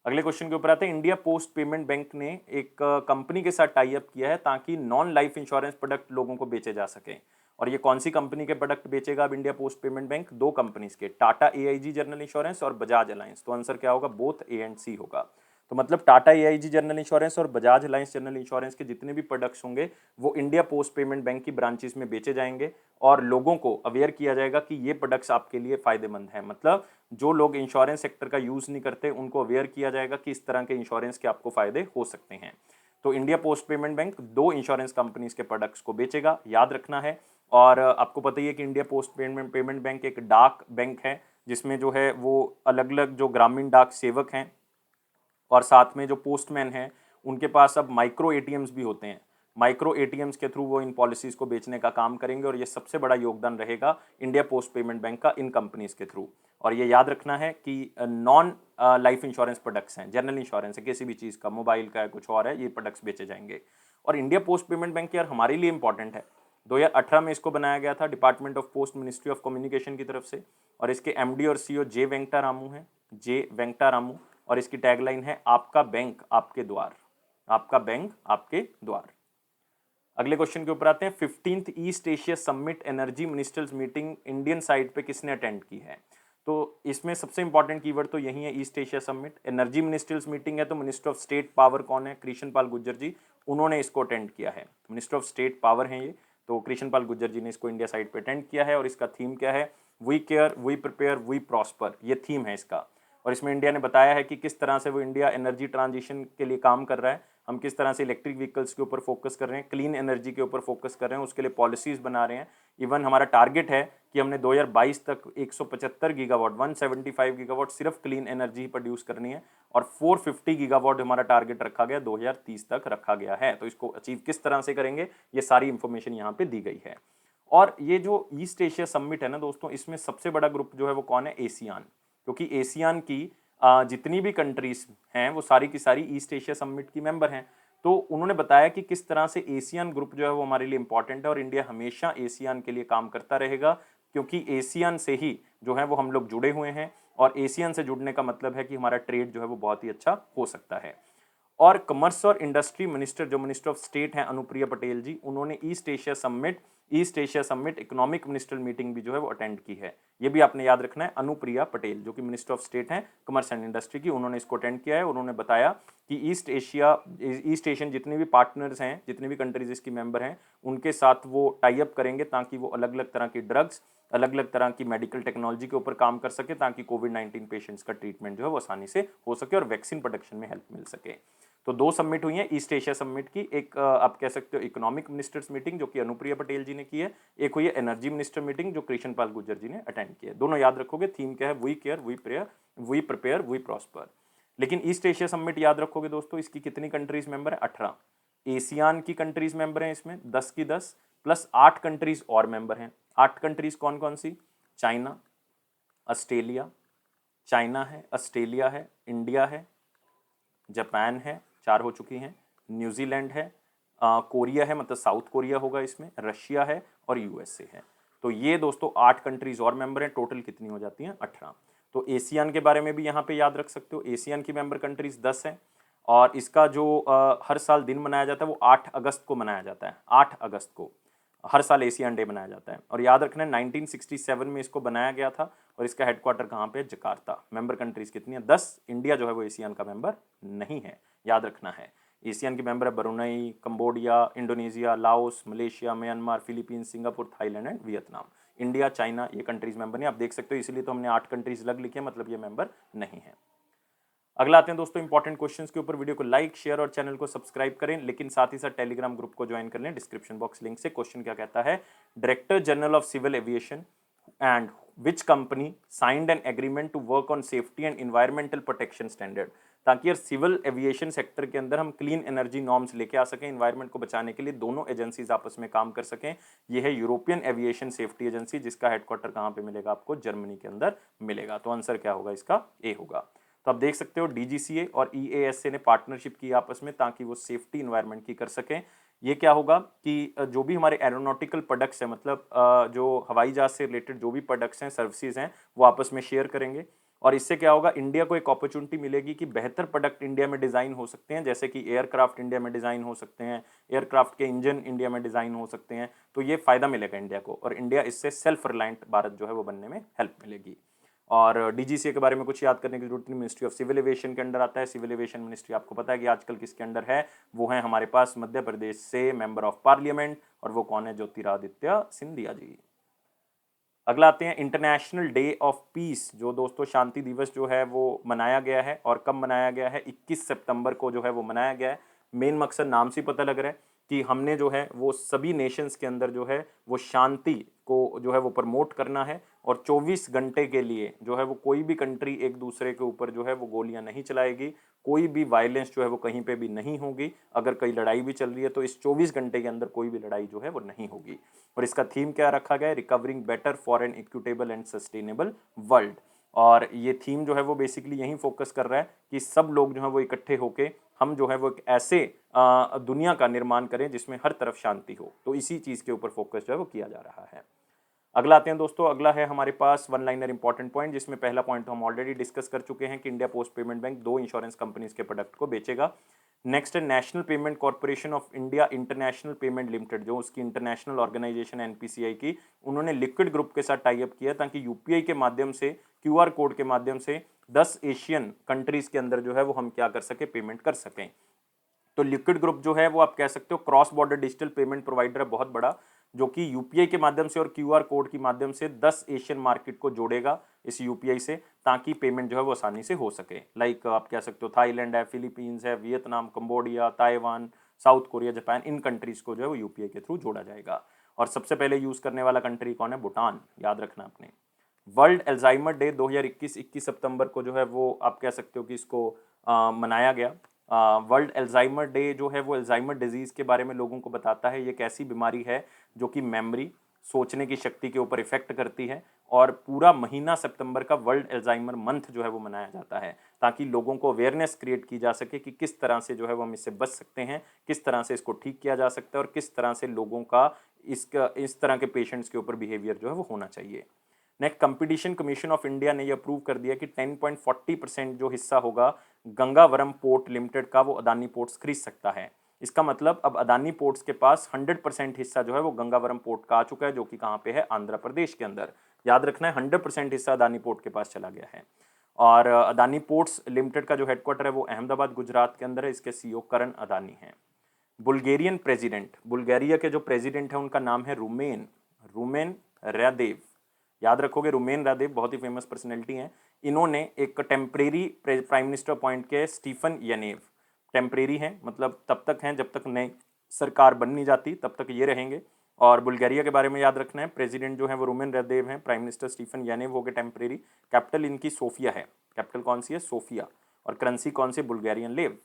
अगले क्वेश्चन के ऊपर आते हैं, इंडिया पोस्ट पेमेंट बैंक ने एक कंपनी के साथ टाई अप किया है ताकि नॉन लाइफ इंश्योरेंस प्रोडक्ट लोगों को बेचे जा सके। और ये कौन सी कंपनी के प्रोडक्ट बेचेगा अब इंडिया पोस्ट पेमेंट बैंक, दो कंपनीज के, टाटा एआईजी जनरल इंश्योरेंस और बजाज अलायंस। तो आंसर क्या होगा, बोथ ए एंड सी होगा। तो मतलब टाटा एआईजी जनरल इंश्योरेंस और बजाज अलायंस जनरल इंश्योरेंस के जितने भी प्रोडक्ट्स होंगे वो इंडिया पोस्ट पेमेंट बैंक की ब्रांचेस में बेचे जाएंगे, और लोगों को अवेयर किया जाएगा कि ये प्रोडक्ट्स आपके लिए फायदेमंद हैं। मतलब जो लोग इंश्योरेंस सेक्टर का यूज़ नहीं करते उनको अवेयर किया जाएगा कि इस तरह के इंश्योरेंस के आपको फायदे हो सकते हैं। तो इंडिया पोस्ट पेमेंट बैंक दो इंश्योरेंस कंपनीज के प्रोडक्ट्स को बेचेगा, याद रखना है। और आपको पता ही है कि इंडिया पोस्ट पेमेंट बैंक एक डाक बैंक है, जिसमें जो है वो अलग अलग जो ग्रामीण डाक सेवक हैं और साथ में जो पोस्टमैन हैं उनके पास अब माइक्रो एटीएम्स भी होते हैं। माइक्रो एटीएम्स के थ्रू वो इन पॉलिसीज़ को बेचने का काम करेंगे, और ये सबसे बड़ा योगदान रहेगा इंडिया पोस्ट पेमेंट बैंक का इन कंपनीज के थ्रू। और ये याद रखना है कि नॉन लाइफ इंश्योरेंस प्रोडक्ट्स हैं, जनरल इंश्योरेंस है, किसी भी चीज़ का, मोबाइल का है, कुछ और है, ये प्रोडक्ट्स बेचे जाएंगे। और इंडिया पोस्ट पेमेंट बैंक यार हमारे लिए इंपॉर्टेंट है। 2018 में इसको बनाया गया था department of post, ministry of communication की तरफ से, और इसके एमडी और सीईओ जे वेंकटा रामू हैं, जे वेंकटा रामू। और इसकी टैगलाइन है आपका बैंक आपके द्वार, आपका बैंक आपके द्वार। अगले क्वेश्चन के ऊपर आते हैं, 15th east Asia summit energy ministers meeting Indian side पे किसने अटेंड की है। तो इसमें सबसे इंपॉर्टेंट कीवर्ड तो यही है, east Asia summit. Energy ministers meeting है, तो मिनिस्टर ऑफ स्टेट पावर कौन है, कृष्ण पाल गुर्जर जी, उन्होंने इसको अटेंड किया है। मिनिस्टर ऑफ स्टेट पावर हैं ये, तो कृष्ण पाल गुर्जर जी ने इसको इंडिया साइड पे अटेंड किया है। और इसका थीम क्या है, we care we prepare we prosper, ये थीम है इसका। और इसमें इंडिया ने बताया है कि किस तरह से वो इंडिया एनर्जी ट्रांजिशन के लिए काम कर रहा है, हम किस तरह से इलेक्ट्रिक व्हीकल्स के ऊपर फोकस कर रहे हैं, क्लीन एनर्जी के ऊपर फोकस कर रहे हैं, उसके लिए पॉलिसीज़ बना रहे हैं। इवन हमारा टारगेट है कि हमने 2022 तक 175 गीगावाट, 175 गीगावाट सिर्फ क्लीन एनर्जी प्रोड्यूस करनी है, और 450 गीगावाट हमारा टारगेट रखा गया, 2030 तक रखा गया है। तो इसको अचीव किस तरह से करेंगे, ये सारी इंफॉर्मेशन यहाँ पे दी गई है। और ये जो ईस्ट एशिया समिट है ना दोस्तों, इसमें सबसे बड़ा ग्रुप जो है वो कौन है, एशियान, क्योंकि एशियान की जितनी भी कंट्रीज हैं वो सारी की सारी ईस्ट एशिया समिट की मेंबर हैं। तो उन्होंने बताया कि किस तरह से एशियन ग्रुप जो है वो हमारे लिए इंपॉर्टेंट है, और इंडिया हमेशा एशियन के लिए काम करता रहेगा, क्योंकि एशियन से ही जो है वो हम लोग जुड़े हुए हैं, और एशियन से जुड़ने का मतलब है कि हमारा ट्रेड जो है वो बहुत ही अच्छा हो सकता है। और कमर्स और इंडस्ट्री मिनिस्टर, जो मिनिस्टर ऑफ स्टेट हैं अनुप्रिया पटेल जी, उन्होंने east Asia summit east Asia summit economic minister meeting भी जो है वो अटेंड की है। ये भी आपने याद रखना है। अनुप्रिया पटेल जो कि मिनिस्टर ऑफ स्टेट हैं कॉमर्स एंड इंडस्ट्री की, उन्होंने इसको अटेंड किया है। उन्होंने बताया कि ईस्ट एशियन जितने भी पार्टनर्स हैं, जितने भी कंट्रीज इसकी मेंबर हैं, उनके साथ वो टाई अप करेंगे ताकि वो अलग अलग तरह की ड्रग्स, अलग अलग तरह की मेडिकल टेक्नोलॉजी के ऊपर काम कर सके, ताकि कोविड-19 पेशेंट्स का ट्रीटमेंट जो है वो आसानी से हो सके और वैक्सीन प्रोडक्शन में हेल्प मिल सके। तो 2 सबमिट हुई हैं ईस्ट एशिया समिट की। एक आप कह सकते हो इकोनॉमिक मिनिस्टर्स मीटिंग जो कि अनुप्रिया पटेल जी ने की है, एक हुई है एनर्जी मिनिस्टर मीटिंग जो कृष्ण पाल गुर्जर जी ने अटेंड की है। दोनों याद रखोगे। थीम क्या है? We care, we prepare, we prosper. लेकिन ईस्ट एशिया समिट याद रखोगे दोस्तों, इसकी कितनी कंट्रीज मेंबर है? 18 एशियान की कंट्रीज मेंबर हैं इसमें, 10 की 10 प्लस 8 कंट्रीज और मेंबर हैं। 8 कंट्रीज कौन कौन सी? चाइना, ऑस्ट्रेलिया, चाइना है, ऑस्ट्रेलिया है, इंडिया है, जापान है, 4 हो चुकी हैं, न्यूजीलैंड है, कोरिया है, मतलब साउथ कोरिया होगा इसमें, रशिया है और यूएसए है। तो ये दोस्तों 8 कंट्रीज और मेंबर हैं। टोटल कितनी हो जाती हैं? 18। तो एशियन के बारे में भी यहाँ पे याद रख सकते हो। एशियन की मेंबर कंट्रीज 10 हैं और इसका जो हर साल दिन मनाया जाता है वो 8 अगस्त को मनाया जाता है। 8 अगस्त को हर साल एशियन डे मनाया जाता है। और याद रखना है 1967 में इसको बनाया गया था और इसका हेडक्वार्टर कहाँ पे? जकार्ता। मेंबर कंट्रीज कितनी है? 10। इंडिया जो है वो एशियन का मेंबर नहीं है, याद रखना है। एशियन के मेंबर है Brunei, Cambodia, Indonesia, Laos, Malaysia, Myanmar, Philippines, Singapore, Thailand and Vietnam. India, China ये कंट्रीज मेंबर नहीं। आप देख सकते हो, इसलिए तो हमने 8 कंट्रीज अलग लिखे, मतलब ये मेंबर नहीं है। अगला आते हैं दोस्तों इंपॉर्टेंट क्वेश्चंस के ऊपर। वीडियो को लाइक, शेयर और चैनल को सब्सक्राइब करें, लेकिन साथ ही साथ टेलीग्राम ग्रुप को ज्वाइन कर लें डिस्क्रिप्शन बॉक्स लिंक से। क्वेश्चन क्या कहता है? Director general of civil aviation and which company signed an agreement to work on safety and environmental protection standard. ताकि यार सिविल एविएशन सेक्टर के अंदर हम क्लीन एनर्जी नॉर्म्स लेके आ सकें, एनवायरमेंट को बचाने के लिए दोनों एजेंसीज आपस में काम कर सकें। यह है यूरोपियन एविएशन सेफ्टी एजेंसी, जिसका हेडक्वार्टर कहाँ पे मिलेगा आपको? जर्मनी के अंदर मिलेगा। तो आंसर क्या होगा इसका? ए होगा। तो आप देख सकते हो डीजीसीए और ईएएसए ने पार्टनरशिप की आपस में ताकि वो सेफ्टी इन्वायरमेंट की कर सकें। ये क्या होगा कि जो भी हमारे एरोनॉटिकल प्रोडक्ट्स हैं, मतलब जो हवाई जहाज से रिलेटेड जो भी प्रोडक्ट्स हैं, सर्विसेज हैं, वो आपस में शेयर करेंगे। और इससे क्या होगा? इंडिया को एक अपॉर्चुनिटी मिलेगी कि बेहतर प्रोडक्ट इंडिया में डिजाइन हो सकते हैं, जैसे कि एयरक्राफ्ट इंडिया में डिजाइन हो सकते हैं, एयरक्राफ्ट के इंजन इंडिया में डिजाइन हो सकते हैं। तो ये फायदा मिलेगा इंडिया को, और इंडिया इससे सेल्फ रिलायंट भारत जो है वो बनने में हेल्प मिलेगी। और डीजीसीए के बारे में कुछ याद करने की जरूरत नहीं, मिनिस्ट्री ऑफ सिविल एविएशन के अंडर आता है। सिविल एविएशन मिनिस्ट्री आपको पता है कि आजकल किसके अंडर है? वो है हमारे पास मध्य प्रदेश से मेंबर ऑफ पार्लियामेंट, और वो कौन है? ज्योतिरादित्य सिंधिया जी। अगला आते हैं इंटरनेशनल डे ऑफ पीस, जो दोस्तों शांति दिवस जो है वो मनाया गया है। और कब मनाया गया है? 21 सितंबर को जो है वो मनाया गया है। मेन मकसद नाम से पता लग रहा है कि हमने जो है वो सभी नेशंस के अंदर जो है वो शांति को जो है वो प्रमोट करना है। और 24 घंटे के लिए जो है वो कोई भी कंट्री एक दूसरे के ऊपर जो है वो गोलियां नहीं चलाएगी, कोई भी वायलेंस जो है वो कहीं पे भी नहीं होगी। अगर कहीं लड़ाई भी चल रही है तो इस 24 घंटे के अंदर कोई भी लड़ाई जो है वो नहीं होगी। और इसका थीम क्या रखा गया है? Recovering better for an equitable and sustainable world. और ये थीम जो है वो बेसिकली यही फोकस कर रहा है कि सब लोग जो है वो इकट्ठे होके हम जो है वो एक ऐसे दुनिया का निर्माण करें जिसमें हर तरफ शांति हो। तो इसी चीज के ऊपर फोकस जो है वो किया जा रहा है। अगला आते हैं दोस्तों, अगला है हमारे पास वन लाइनर इंपॉर्टेंट पॉइंट, जिसमें पहला पॉइंट तो हम ऑलरेडी डिस्कस कर चुके हैं कि India post payment bank 2 insurance companies के प्रोडक्ट को बेचेगा। नेक्स्ट है national payment corporation of India international payment limited, जो उसकी इंटरनेशनल ऑर्गेनाइजेशन एनपीसीआई की, उन्होंने लिक्विड ग्रुप के साथ टाई अप किया ताकि यूपीआई के माध्यम से, क्यूआर कोड के माध्यम से 10 एशियन कंट्रीज के अंदर जो है वो हम क्या कर सके? पेमेंट कर सकें। तो लिक्विड ग्रुप जो है वो आप कह सकते हो cross border digital payment provider है बहुत बड़ा, जो कि यूपीआई के माध्यम से और क्यूआर कोड के माध्यम से 10 एशियन मार्केट को जोड़ेगा इस यूपीआई से, ताकि पेमेंट जो है वो आसानी से हो सके। लाइक आप कह सकते हो थाईलैंड है, फिलीपींस है, Vietnam, Cambodia, Taiwan, South Korea, Japan, इन कंट्रीज को जो है वो यूपीआई के थ्रू जोड़ा जाएगा। और सबसे पहले यूज करने वाला कंट्री कौन है? भूटान, याद रखना आपने। वर्ल्ड एल्जाइमर डे 2021 21 सितंबर को जो है वो आप कह सकते हो कि इसको मनाया गया। वर्ल्ड एल्जाइमर डे जो है वो एल्जाइमर डिजीज के बारे में लोगों को बताता है। ये एक ऐसी बीमारी है जो कि मेमोरी, सोचने की शक्ति के ऊपर इफेक्ट करती है। और पूरा महीना सितंबर का वर्ल्ड एल्जाइमर मंथ जो है वो मनाया जाता है, ताकि लोगों को अवेयरनेस क्रिएट की जा सके कि किस तरह से जो है वो हम इससे बच सकते हैं, किस तरह से इसको ठीक किया जा सकता है, और किस तरह से लोगों का इस तरह के पेशेंट्स के ऊपर बिहेवियर जो है वो होना चाहिए। Next, competition commission of India ने यह अप्रूव कर दिया कि 10.40% जो हिस्सा होगा गंगावरम पोर्ट लिमिटेड का, वो अदानी पोर्ट्स खरीद सकता है। इसका मतलब अब अदानी पोर्ट्स के पास 100% हिस्सा जो है वो गंगावरम पोर्ट का आ चुका है, जो कि कहाँ पे है, आंध्र प्रदेश के अंदर। याद रखना है 100% हिस्सा अदानी पोर्ट के पास चला गया है। और अदानी पोर्ट्स लिमिटेड का जो हेडक्वार्टर है वो अहमदाबाद गुजरात के अंदर है। इसके सीईओ करण अदानी हैं। बुल्गेरियन प्रेसिडेंट, बुल्गारिया के जो प्रेसिडेंट है उनका नाम है रूमेन रादेव। याद रखोगे, रूमेन रादेव बहुत ही फेमस पर्सनैलिटी हैं। इन्होंने एक टेम्परेरी प्राइम मिनिस्टर अपॉइंट किया है, स्टीफन यानेव। टेम्परेरी हैं मतलब तब तक हैं जब तक नई सरकार बन नहीं जाती, तब तक ये रहेंगे। और बुल्गारिया के बारे में याद रखना है, प्रेसिडेंट जो है वो रूमेन रादेव हैं, प्राइम मिनिस्टर स्टीफन यानेव हो गए टेम्परेरी। कैपिटल इनकी सोफिया है। कैपिटल कौन सी है? सोफिया। और करेंसी कौन सी? बुल्गारियन लेव।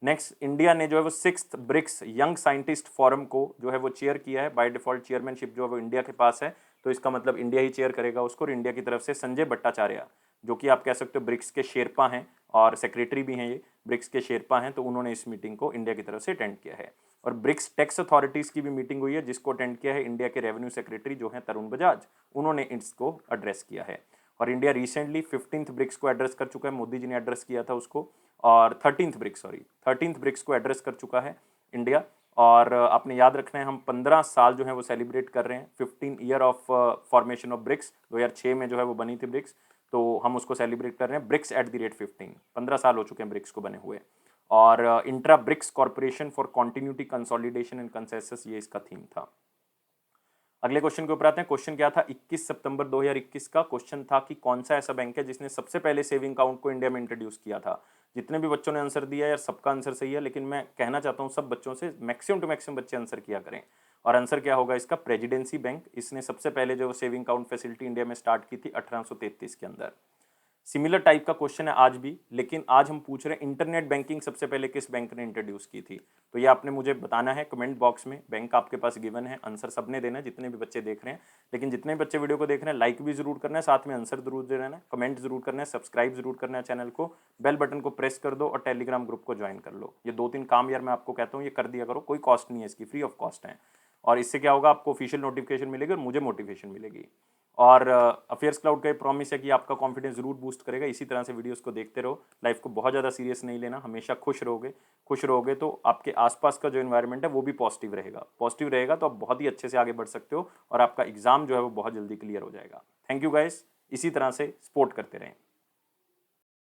नेक्स्ट, इंडिया ने जो है वो 6th BRICS young scientist forum को जो है वो चेयर किया है। बाय डिफॉल्ट चेयरमैनशिप जो है वो इंडिया के पास है, तो इसका मतलब इंडिया ही चेयर करेगा उसको। और इंडिया की तरफ से संजय भट्टाचार्य, जो कि आप कह सकते हो ब्रिक्स के शेरपा हैं और सेक्रेटरी भी हैं, ये ब्रिक्स के शेरपा हैं, तो उन्होंने इस मीटिंग को इंडिया की तरफ से अटेंड किया है। और ब्रिक्स टैक्स अथॉरिटीज़ की भी मीटिंग हुई है, जिसको अटेंड किया है इंडिया के रेवेन्यू सेक्रेटरी जो हैं तरुण बजाज, उन्होंने इसको एड्रेस किया है। और इंडिया रिसेंटली 15th ब्रिक्स को एड्रेस कर चुका है, मोदी जी ने एड्रेस किया था उसको। और 13th ब्रिक्स को एड्रेस कर चुका है इंडिया। और आपने याद रखना है, हम 15 साल जो है वो सेलिब्रेट कर रहे हैं। 15 year of formation of BRICS, 2006 में जो है वो बनी थी ब्रिक्स, तो हम उसको सेलिब्रेट कर रहे हैं ब्रिक्स एट द रेट 15। 15 साल हो चुके हैं ब्रिक्स को बने हुए। और intra BRICS corporation for continuity consolidation and consensus, ये इसका थीम था। अगले क्वेश्चन के ऊपर आते हैं। क्वेश्चन क्या था? 21 सितंबर 2021 का क्वेश्चन था कि कौन सा ऐसा बैंक है जिसने सबसे पहले सेविंग अकाउंट को इंडिया में इंट्रोड्यूस किया था। जितने भी बच्चों ने आंसर दिया यार, सबका आंसर सही है, लेकिन मैं कहना चाहता हूँ सब बच्चों से मैक्सिमम टू मैक्सिमम बच्चे आंसर किया करें। और आंसर क्या होगा इसका? Presidency bank. इसने सबसे पहले जो सेविंग अकाउंट फैसिलिटी इंडिया में स्टार्ट की थी 1833 के अंदर। सिमिलर टाइप का क्वेश्चन है आज भी, लेकिन आज हम पूछ रहे हैं इंटरनेट बैंकिंग सबसे पहले किस बैंक ने इंट्रोड्यूस की थी। तो ये आपने मुझे बताना है कमेंट बॉक्स में। बैंक आपके पास गिवन है, आंसर सबने देना है जितने भी बच्चे देख रहे हैं। लेकिन जितने भी बच्चे वीडियो को देख रहे हैं, लाइक भी जरूर करना है, साथ में आंसर जरूर दे रहना है, कमेंट जरूर करना है, सब्सक्राइब जरूर करना है चैनल को, बेल बटन को प्रेस कर दो और टेलीग्राम ग्रुप को ज्वाइन कर लो। ये 2-3 काम यार मैं आपको कहता हूँ, ये कर दिया करो, कोई कॉस्ट नहीं है इसकी, फ्री ऑफ कॉस्ट है। और इससे क्या होगा, आपको ऑफिशियल नोटिफिकेशन मिलेगी और मुझे मोटिवेशन मिलेगी। और अफेयर्स क्लाउड का ये प्रॉमिस है कि आपका कॉन्फिडेंस जरूर बूस्ट करेगा। इसी तरह से वीडियोस को देखते रहो, लाइफ को बहुत ज़्यादा सीरियस नहीं लेना, हमेशा खुश रहोगे तो आपके आसपास का जो एनवायरनमेंट है वो भी पॉजिटिव रहेगा तो आप बहुत ही अच्छे से आगे बढ़ सकते हो और आपका एग्जाम जो है वो बहुत जल्दी क्लियर हो जाएगा। थैंक यू गाइस, इसी तरह से सपोर्ट करते रहें।